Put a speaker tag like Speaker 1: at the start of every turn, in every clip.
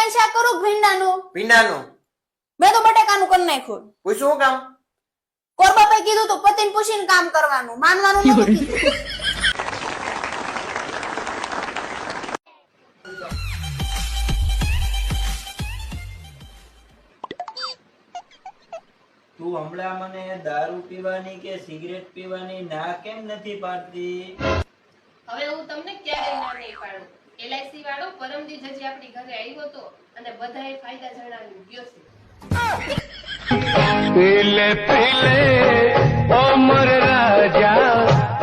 Speaker 1: બટેકાનું શાક કરું ભીંડાનું
Speaker 2: ભીંડાનું
Speaker 1: મેં તો બટેકાનું કરી નાખ્યું
Speaker 2: પૂછું કામ
Speaker 1: કોરબાપે કીધું તો પતિને પૂછીને કામ કરવાનું માનવાનું નથી કીધું
Speaker 3: તું હમણાં મને દારૂ પીવાની કે સિગરેટ પીવાની ના કેમ નથી પાડતી?
Speaker 4: હવે હું તમને ક્યારેય ના નહીં પાડું. LIC વાળો પરમદી જજી આપણી ઘરે આવ્યો હતો અને બધાએ ફાયદા જણાવી ગયો છે.
Speaker 5: पीले पीले ओ मोर राजा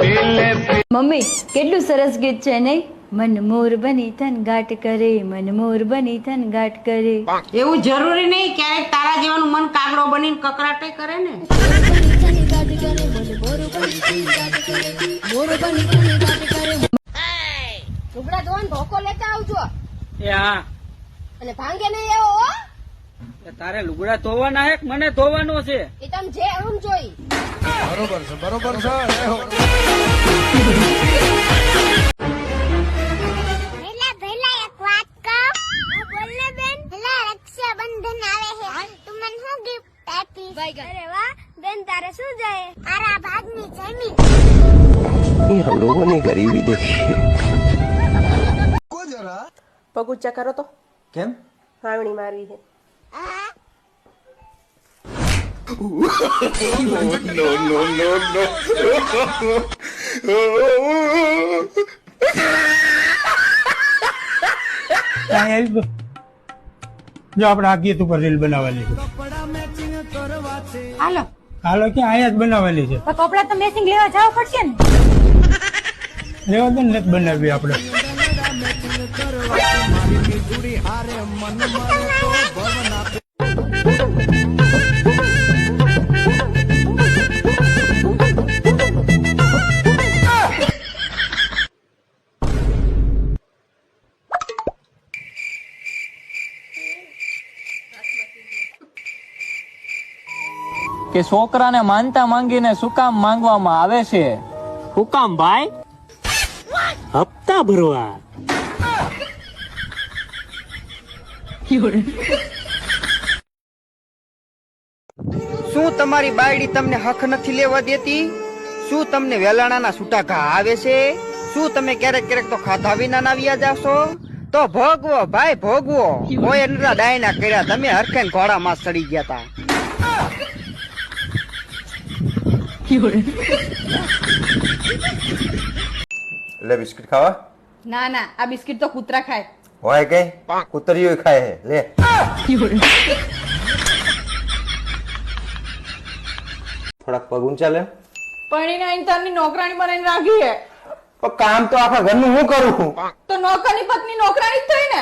Speaker 5: पीले
Speaker 6: મમ્મી કેટલું સરસ ગીત છે નહીં? મન મોર બની તન ગાટ કરે, મન મોર બની તન ગાટ કરે.
Speaker 7: એવું જરૂરી નહીં ક્યારેક તારા જેવાનું મન કાગડો બનીને કકરાટે કરે ને.
Speaker 1: લુગડા ધોવાનું ધોકો લેતા આવજો
Speaker 8: એ હા
Speaker 1: અને ભાંગે નહીં આવો હો
Speaker 8: એ તારે લુગડા ધોવાના હે કે મને ધોવાનો છે?
Speaker 1: એ તમે જે આમ જોઈ
Speaker 2: બરોબર છે
Speaker 9: ભેલા ભેલા એક વાત કહું હું બોલને બેન ભેલા રક્ષાબંધન આવે છે તું મને શું ગિફ્ટ આપીશ અરે વાહ બેન તારે શું જોઈએ આરા ભાગની જમીન
Speaker 5: ये हम लोगों ने गरीबी देखी
Speaker 10: પગ ઊંચા કરો તો
Speaker 2: કેમ
Speaker 10: હાવણી મારવી છે
Speaker 5: नो नो नो नो
Speaker 11: જો આપણે આ ગીત ઉપર રીલ બનાવવાની છે
Speaker 6: હાલો
Speaker 11: હાલો ક્યાં અહીંયા જ બનાવવાની છે
Speaker 6: તો કપડા તો મેચિંગ લેવા જવા પડશે ને.
Speaker 11: લેવા દે ને નથી બનાવી આપણે
Speaker 8: કે છોકરાને માનતા માંગીને શું કામ માંગવામાં આવે છે?
Speaker 3: શું કામ ભાઈ? હપ્તા ભરવા.
Speaker 2: શું તમારી બાયડી તમને હક નથી લેવા દેતી? શું તમને વેલાણાના છૂટા ઘા આવે છે? શું તમે ક્યારેક ક્યારેક તો ખાધા વિના નાવ્યા જાશો? તો ભોગવો ભાઈ ભોગવો. કોઈ નતા ડાયના કર્યા, તમે હરખેન ઘોડામાં ચડી ગયા તા. લે બિસ્કિટ ખાવા?
Speaker 10: ના ના આ બિસ્કિટ તો કૂતરા ખાય.
Speaker 2: હોય કે કુતરીઓ ખાય હે લે. થોડાક પગ ઊંચા લે.
Speaker 10: પરણીને ઇન્ટરની નોકરાણી બનાવીને રાખી હે
Speaker 2: પણ કામ તો આખા ઘરનું હું કરું છું.
Speaker 10: તો નોકરની પત્ની નોકરાણી જ થઈ ને.